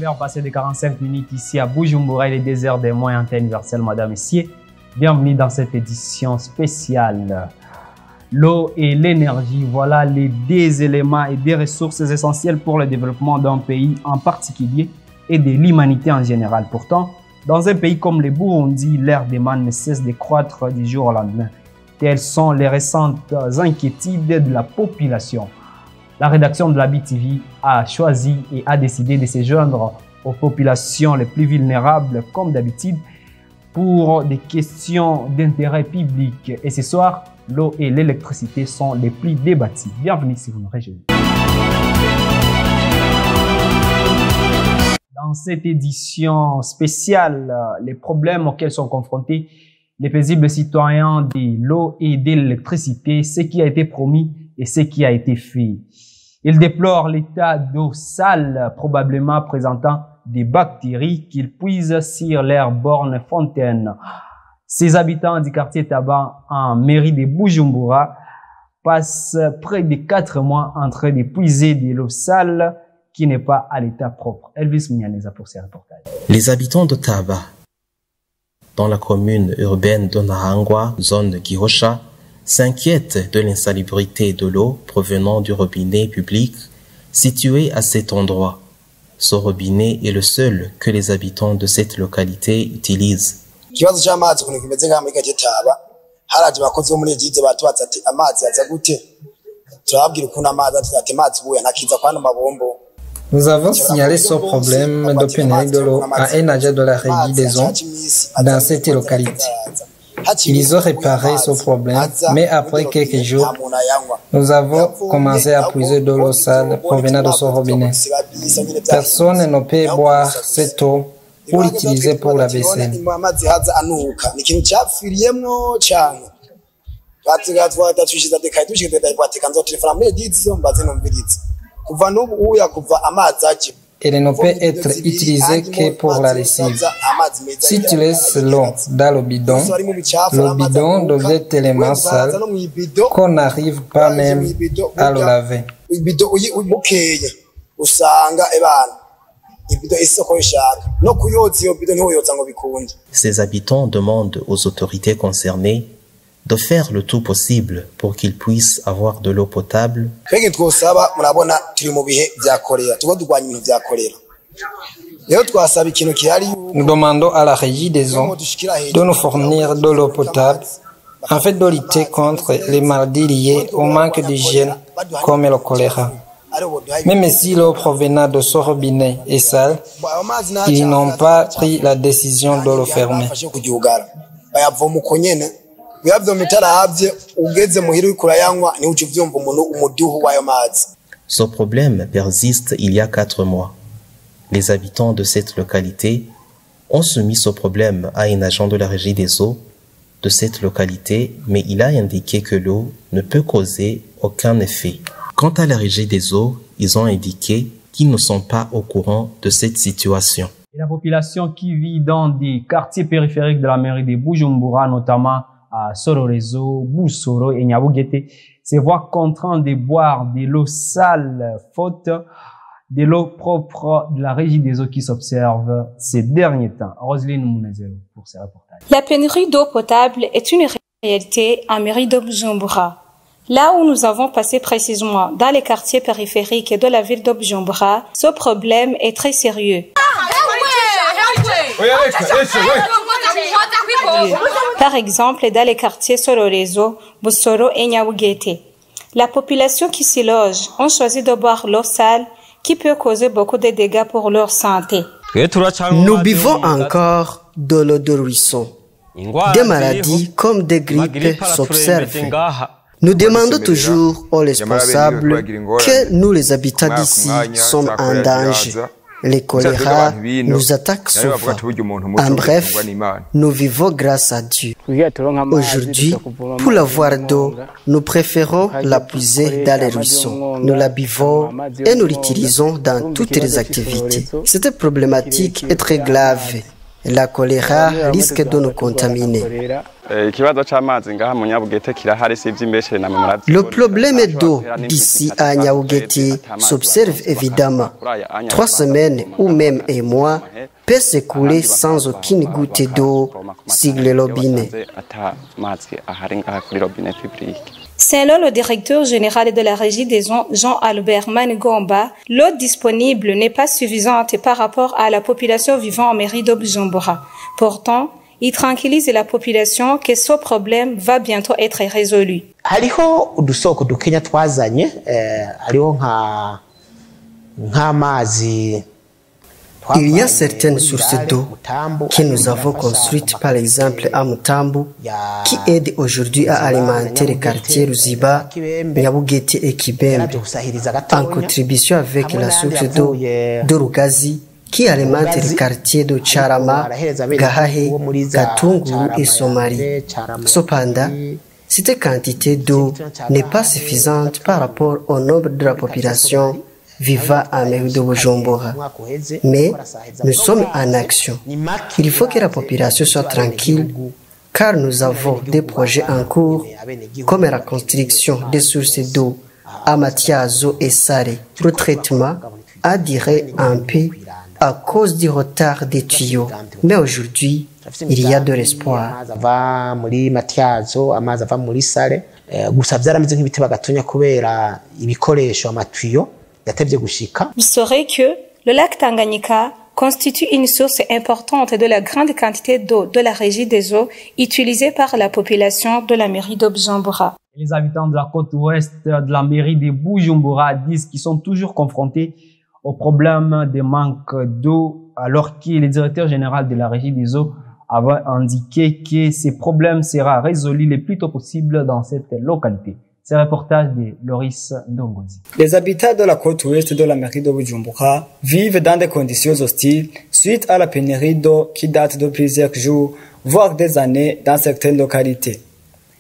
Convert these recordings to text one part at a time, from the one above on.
19h passé de 45 minutes ici à Bujumbura, les déserts des moyens universels, madame, messieurs. Bienvenue dans cette édition spéciale. L'eau et l'énergie, voilà les deux éléments et des ressources essentielles pour le développement d'un pays en particulier et de l'humanité en général. Pourtant, dans un pays comme le Burundi, l'air demande ne cesse de croître du jour au lendemain. Telles sont les récentes inquiétudes de la population. La rédaction de la BTV a choisi et a décidé de se joindre aux populations les plus vulnérables, comme d'habitude, pour des questions d'intérêt public. Et ce soir, l'eau et l'électricité sont les plus débattues. Bienvenue si vous nous rejoignez. Dans cette édition spéciale, les problèmes auxquels sont confrontés les paisibles citoyens de l'eau et de l'électricité, ce qui a été promis et ce qui a été fait. Ils déplorent l'état d'eau sale, probablement présentant des bactéries qu'ils puisent sur leurs bornes fontaines. Ces habitants du quartier Taba en mairie de Bujumbura passent près de 4 mois en train de puiser de l'eau sale qui n'est pas à l'état propre. Elvis Mounianeza pour ces reportages. Les habitants de Taba, dans la commune urbaine de Nahangwa, zone de Gihosha, s'inquiètent de l'insalubrité de l'eau provenant du robinet public situé à cet endroit. Ce robinet est le seul que les habitants de cette localité utilisent. Nous avons signalé ce problème de pénurie de l'eau à un agent de la régie des eaux dans cette localité. Ils ont réparé ce problème, mais après quelques jours, nous avons commencé à puiser de l'eau sale provenant de ce robinet. Personne ne peut boire cette eau ou l'utiliser pour la vaisselle. Elle ne peut être utilisée que pour la lessive. Si tu laisses l'eau dans le bidon devient tellement sale qu'on n'arrive pas même à le laver. Ces habitants demandent aux autorités concernées de faire le tout possible pour qu'ils puissent avoir de l'eau potable. Nous demandons à la régie des eaux de nous fournir de l'eau potable afin de lutter contre les maladies liées au manque d'hygiène comme le choléra. Même si l'eau provenant de ce robinet est sale, ils n'ont pas pris la décision de le fermer. Ce problème persiste il y a 4 mois. Les habitants de cette localité ont soumis ce problème à un agent de la régie des eaux de cette localité, mais il a indiqué que l'eau ne peut causer aucun effet. Quant à la régie des eaux, ils ont indiqué qu'ils ne sont pas au courant de cette situation. Et la population qui vit dans des quartiers périphériques de la mairie de Bujumbura, notamment à Sororezo, Busoro et Nyabugete, se voit contraint de boire de l'eau sale, faute de l'eau propre de la régie des eaux qui s'observe ces derniers temps. Roselyne Mounezero pour ces reportages. La pénurie d'eau potable est une réalité en mairie de Bujumbura. Là où nous avons passé précisément dans les quartiers périphériques de la ville de Bujumbura, ce problème est très sérieux. Par exemple, dans les quartiers Sororezo, Busoro et Nyabugete, la population qui s'y loge ont choisi de boire l'eau sale qui peut causer beaucoup de dégâts pour leur santé. Nous buvons encore de l'eau de ruisseau. Des maladies comme des grippes s'observent. Nous demandons toujours aux responsables que nous, les habitants d'ici, sommes en danger. Les choléra nous attaquent souvent. En bref, nous vivons grâce à Dieu. Aujourd'hui, pour l'avoir d'eau, nous préférons la puiser dans les ruisseaux. Nous la buvons et nous l'utilisons dans toutes les activités. Cette problématique est très grave La choléra risque de nous contaminer. Le problème d'eau d'ici à Nyaougeti s'observe évidemment. 3 semaines ou même un mois peut s'écouler sans aucune goutte d'eau sur les robinets. Selon le directeur général de la Régie des eaux, Jean-Albert Manigomba, l'eau disponible n'est pas suffisante par rapport à la population vivant en mairie de Bujumbura. Pourtant, il tranquillise la population que ce problème va bientôt être résolu. Hariho udusoko dukenya twazanye hariho nk'amazi. Il y a certaines sources d'eau que nous avons construites, par exemple à Mutambu, qui aident aujourd'hui à alimenter les quartiers Ruziba, Nyabugeti et Kibembe, en contribution avec la source d'eau de Rugazi, qui alimente les quartiers de Charama, Gahahe, Katunguru et Somari. Cependant, cette quantité d'eau n'est pas suffisante par rapport au nombre de la population vivant à mairie de Bujumbura. Mais nous sommes en action. Il faut que la population soit tranquille car nous avons des projets en cours comme la construction des sources d'eau à Matiazo et Sare. Le traitement a duré un peu à cause du retard des tuyaux. Mais aujourd'hui, il y a de l'espoir. Vous saurez que le lac Tanganyika constitue une source importante de la grande quantité d'eau de la Régie des eaux utilisée par la population de la mairie de Bujumbura. Les habitants de la côte ouest de la mairie de Bujumbura disent qu'ils sont toujours confrontés au problème de manque d'eau, alors que le directeur général de la Régie des eaux avait indiqué que ces problèmes seront résolus le plus tôt possible dans cette localité. C'est un reportage de Loris Ndongozi. Les habitants de la côte ouest de la mairie de Bujumbura vivent dans des conditions hostiles suite à la pénurie d'eau qui date de plusieurs jours, voire des années dans certaines localités.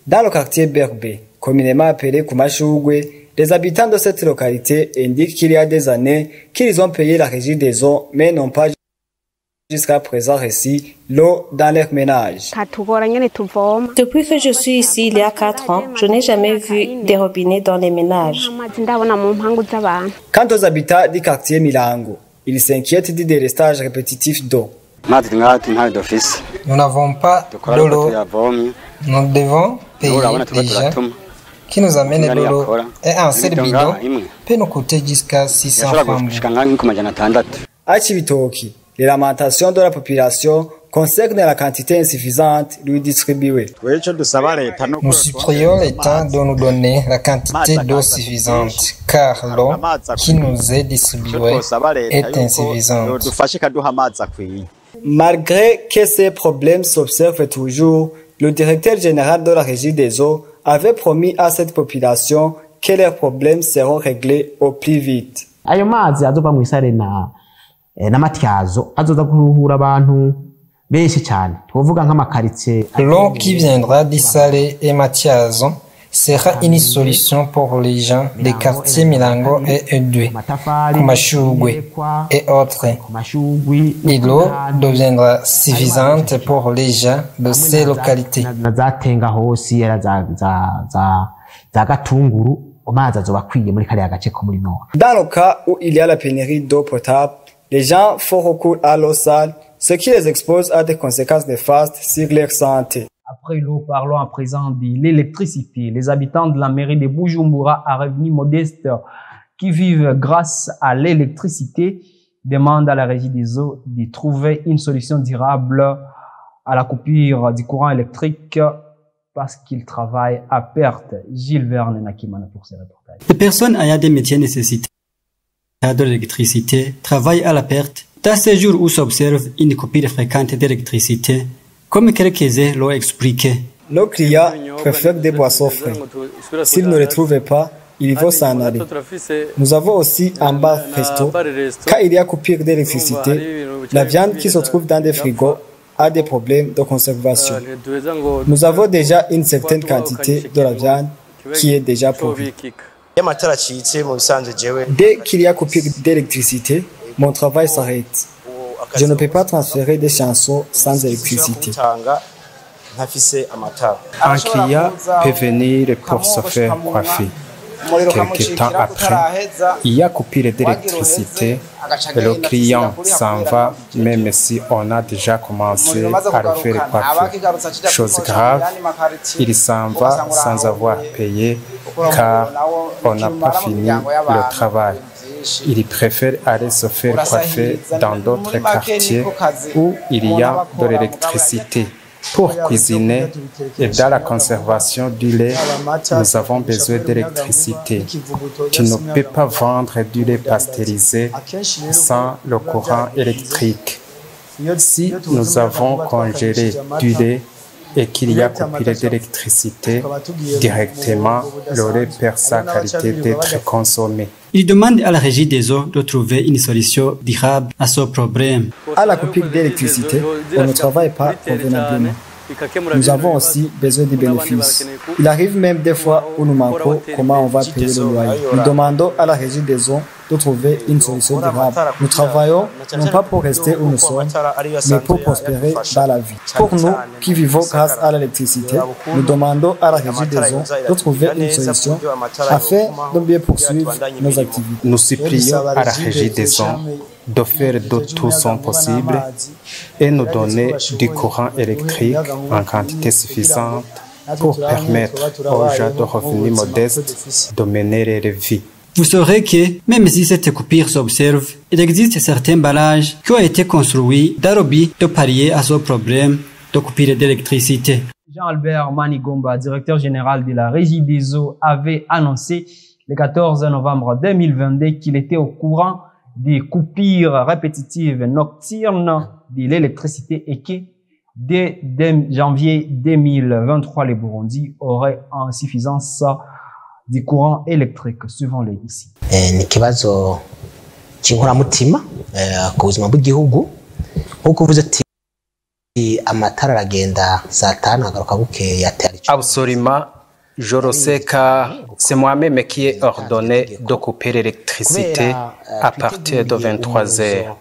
Dans le quartier Berbe, communément appelé Kumashugwe, les habitants de cette localité indiquent qu'il y a des années qu'ils ont payé la Régie des eaux, mais n'ont pas jusqu'à présent reçu l'eau dans leur ménage. Depuis que je suis ici il y a 4 ans, je n'ai jamais vu des robinets dans les ménages. Quant aux habitants du quartier Milango, ils s'inquiètent du délestage répétitif d'eau. Nous n'avons pas de l'eau. Nous devons payer des gens qui nous amènent de l'eau. Et un seul bidon peut nous coûter jusqu'à 600 francs. À Chibitoki, les lamentations de la population concernent la quantité insuffisante lui distribuée. Nous supplions l'État de nous donner la quantité d'eau suffisante, car l'eau qui nous est distribuée est insuffisante. Malgré que ces problèmes s'observent toujours, le directeur général de la Régie des eaux avait promis à cette population que leurs problèmes seront réglés au plus vite. L'eau qui viendra d'Issale et Matiazo sera une solution pour les gens des quartiers Milango et Edwe, Kumashugwe et autres. Et l'eau deviendra suffisante pour les gens de ces localités. Dans le cas où il y a la pénurie d'eau potable, les gens font recours à l'eau sale, ce qui les expose à des conséquences néfastes sur leur santé. Après l'eau, parlons à présent de l'électricité. Les habitants de la mairie de Bujumbura à revenus modestes qui vivent grâce à l'électricité demandent à la Régie des eaux de trouver une solution durable à la coupure du courant électrique parce qu'ils travaillent à perte. Gilles Verne Nakimana pour ce reportage. Les personnes ayant des métiers nécessiteurs de l'électricité travaillent à la perte. Dans ces jours où s'observe une coupure fréquente d'électricité, comme quelques-uns l'ont expliqué. Nos clients préfèrent des boissons frais. S'ils ne les trouvent pas, ils vont s'en aller. Nous avons aussi un bar-resto. Quand il y a coupure d'électricité, la viande qui se trouve dans des frigos a des problèmes de conservation. Nous avons déjà une certaine quantité de la viande qui est déjà pourrie. Dès qu'il y a coupure d'électricité, mon travail s'arrête. Je ne peux pas transférer des chansons sans électricité. Un client peut venir pour se faire coiffer. Quelque temps après, il y a coupure d'électricité et le client s'en va même si on a déjà commencé à le faire coiffer. Chose grave, il s'en va sans avoir payé car on n'a pas fini le travail. Il préfère aller se faire coiffer dans d'autres quartiers où il y a de l'électricité. Pour cuisiner et dans la conservation du lait, nous avons besoin d'électricité. Tu ne peux pas vendre du lait pasteurisé sans le courant électrique. Si nous avons congelé du lait et qu'il y a coupure d'électricité, directement, le lait perd sa qualité d'être consommé. Il demande à la Régie des eaux de trouver une solution durable à ce problème. À la coupure d'électricité, on ne travaille pas convenablement. Nous avons aussi besoin des bénéfices. Il arrive même des fois où nous manquons comment on va payer le loyer. Nous demandons à la Régie des eaux de trouver une solution durable. Nous travaillons non pas pour rester où nous sommes, mais pour prospérer dans la vie. Pour nous qui vivons grâce à l'électricité, nous demandons à la Régie des eaux de trouver une solution afin de bien poursuivre nos activités. Nous supplions à la Régie des eaux de faire de tout son possible et nous donner du courant électrique en quantité suffisante pour permettre aux gens de revenus modestes de mener leur vie. Vous saurez que, même si cette coupure s'observe, il existe certains barrages qui ont été construits dans le but de pallier à ce problème de coupure d'électricité. Jean-Albert Manigomba, directeur général de la Régie des eaux, avait annoncé le 14 novembre 2022 qu'il était au courant des coupures répétitives nocturnes de l'électricité et que dès janvier 2023, le Burundi aurait en suffisance du courant électrique, suivant les ici. Ni kibazo cy'inkoramutima ku buzima bw'igihugu nkuko uvuze ati amatara aragenda saa 5 agaruka bukeya. Absolument. Je le sais car c'est moi-même qui ai ordonné de couper l'électricité à partir de 23 heures.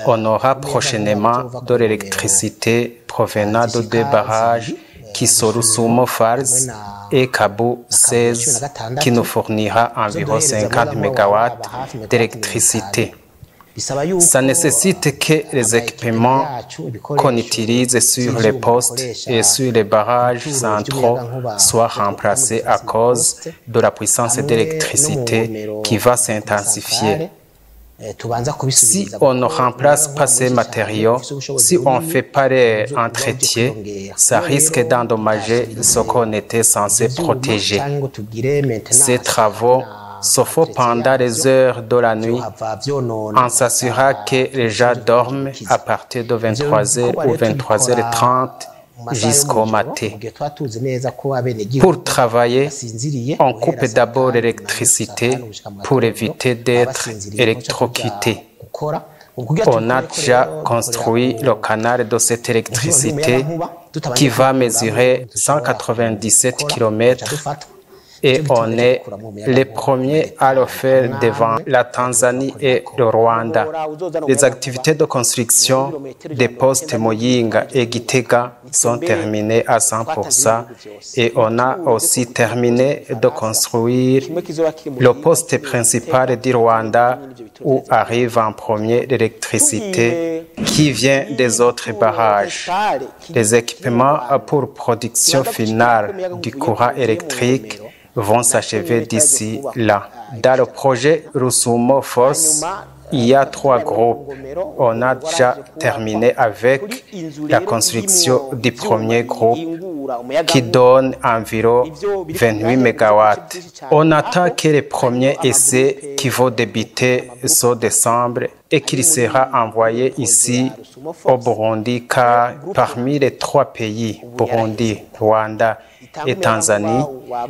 On aura prochainement de l'électricité provenant de deux barrages qui sont Rusumo Falls et Kabu 16 qui nous fournira environ 50 MW d'électricité. Ça nécessite que les équipements qu'on utilise sur les postes et sur les barrages centraux soient remplacés à cause de la puissance d'électricité qui va s'intensifier. Si on ne remplace pas ces matériaux, si on ne fait pas l'entretien, ça risque d'endommager ce qu'on était censé protéger. Ces travaux se font pendant les heures de la nuit. On s'assurera que les gens dorment à partir de 23h ou 23h30 jusqu'au matin. Pour travailler, on coupe d'abord l'électricité pour éviter d'être électrocuté. On a déjà construit le canal de cette électricité qui va mesurer 197 km et on est les premiers à le faire devant la Tanzanie et le Rwanda. Les activités de construction des postes Moyinga et Gitega sont terminées à 100% et on a aussi terminé de construire le poste principal du Rwanda où arrive en premier l'électricité qui vient des autres barrages. Les équipements pour production finale du courant électrique vont s'achever d'ici là. Dans le projet Rusumo Force, il y a 3 groupes. On a déjà terminé avec la construction du premier groupe qui donne environ 28 MW. On attend que les premiers essais qui vont débuter ce décembre et qu'il sera envoyé ici au Burundi car parmi les 3 pays, Burundi, Rwanda et Tanzanie,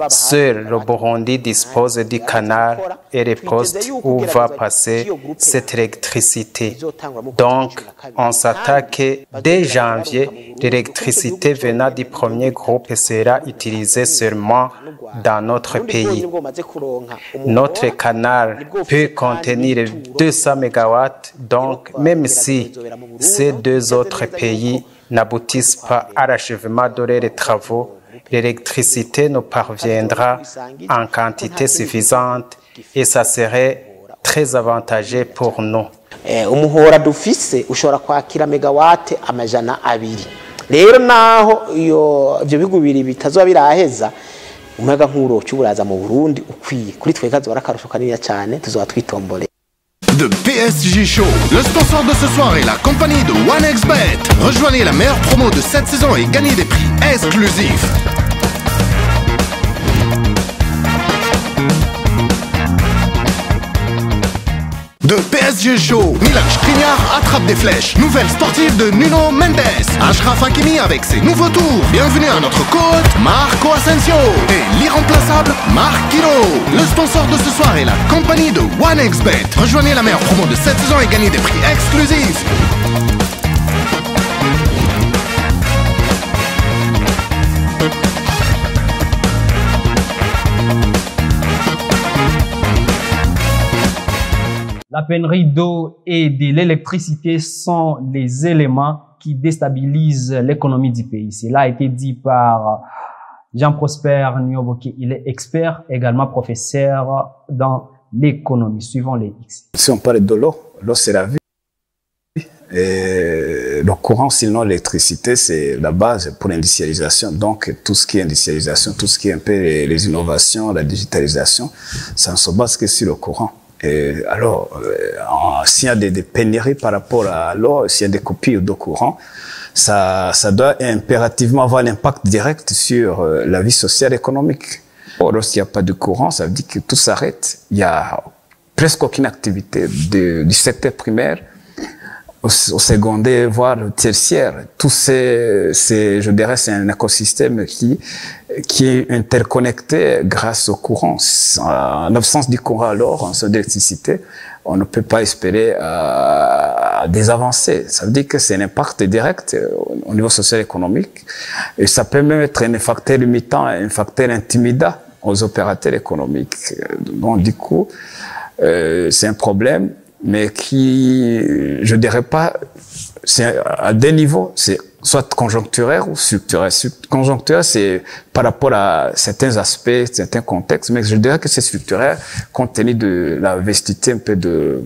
seul le Burundi dispose du canal et les postes où va passer cette électricité. Donc, on s'attaque dès janvier, l'électricité venant du premier groupe sera utilisée seulement dans notre pays. Notre canal peut contenir 200 MW, donc même si ces deux autres pays n'aboutissent pas à l'achèvement de leurs travaux, l'électricité nous parviendra en quantité suffisante et ça serait très avantageux pour nous. umuhora dufise ushobora kwakira megawate amajana abiri. Rero naho iyo ibyo bihugu bibiri bitazoba biraheza umuyaga nk'uro cy'uburaza mu Burundi ukwiye kuri twe kazoba akarusho kanini cyane tuzoba twitombole. De PSG Show, le sponsor de ce soir est la compagnie de 1xBet. Rejoignez la meilleure promo de cette saison et gagnez des prix exclusifs. De PSG Show, Milan Skriniar attrape des flèches. Nouvelle sportive de Nuno Mendes. Achraf Hakimi avec ses nouveaux tours. Bienvenue à notre coach Marco Asensio et l'irremplaçable Marquinhos. Le sponsor de ce soir est la compagnie de 1xBet. Rejoignez la meilleure promo de cette saison et gagnez des prix exclusifs. La pénurie d'eau et de l'électricité sont les éléments qui déstabilisent l'économie du pays. Cela a été dit par Jean-Prosper Nyoboke. Il est expert, également professeur dans l'économie. Suivons les X. Si on parle de l'eau, l'eau c'est la vie. Et le courant, sinon l'électricité, c'est la base pour l'industrialisation. Donc, tout ce qui est industrialisation, tout ce qui est un peu les innovations, la digitalisation, ça ne se base que sur le courant. Et alors, s'il y a des pénuries par rapport à l'eau, s'il y a des coupures de courant, ça doit impérativement avoir un impact direct sur la vie sociale et économique. Lorsqu'il n'y a pas de courant, ça veut dire que tout s'arrête. Il n'y a presque aucune activité du secteur primaire au secondaire, voire au tertiaire. Tout je dirais, c'est un écosystème qui est interconnecté grâce au courant. En absence du courant, alors, en absence d'électricité, on ne peut pas espérer des avancées. Ça veut dire que c'est un impact direct au niveau social-économique. Et ça peut même être un facteur limitant, un facteur intimidant aux opérateurs économiques. Donc, du coup, c'est un problème, mais qui, je dirais pas, c'est à deux niveaux, c'est soit conjoncturel ou structurel. Conjoncturel, c'est par rapport à certains aspects, certains contextes, mais je dirais que c'est structurel compte tenu de la vestité un peu de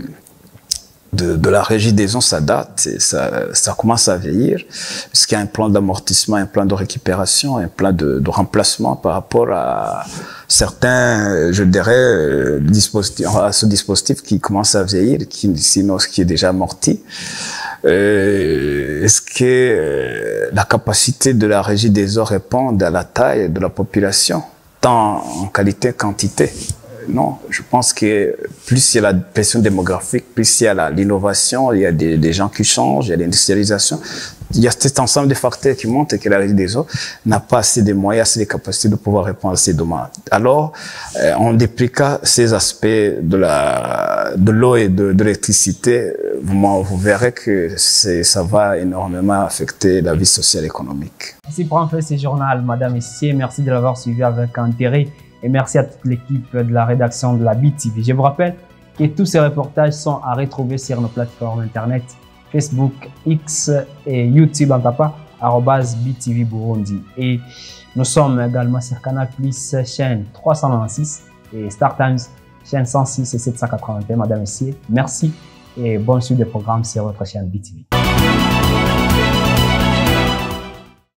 la régie des eaux, ça date, ça commence à vieillir, parce qu'il y a un plan d'amortissement, un plan de récupération, un plan de remplacement par rapport à certains, je dirais, dispositifs, à ce dispositif qui commence à vieillir, sinon ce qui est déjà amorti. Est-ce que la capacité de la régie des eaux répond à la taille de la population, tant en qualité que quantité? Non, je pense que plus il y a la pression démographique, plus il y a l'innovation, il y a des gens qui changent, il y a l'industrialisation. Il y a cet ensemble de facteurs qui montrent que la régie des eaux n'a pas assez de moyens, assez de capacités de pouvoir répondre à ces demandes. Alors, en dépliquant ces aspects de l'eau et de l'électricité, vous verrez que ça va énormément affecter la vie sociale et économique. Merci pour en faire ce journal, Madame et Messieurs. Merci de l'avoir suivi avec intérêt. Et merci à toute l'équipe de la rédaction de la BTV. Je vous rappelle que tous ces reportages sont à retrouver sur nos plateformes internet Facebook, X et YouTube en tapant @BTV Burundi. Et nous sommes également sur Canal+, chaîne 396 et Star Times, chaîne 106 et 781. Madame et messieurs, merci et bonne suite des programmes sur votre chaîne BTV.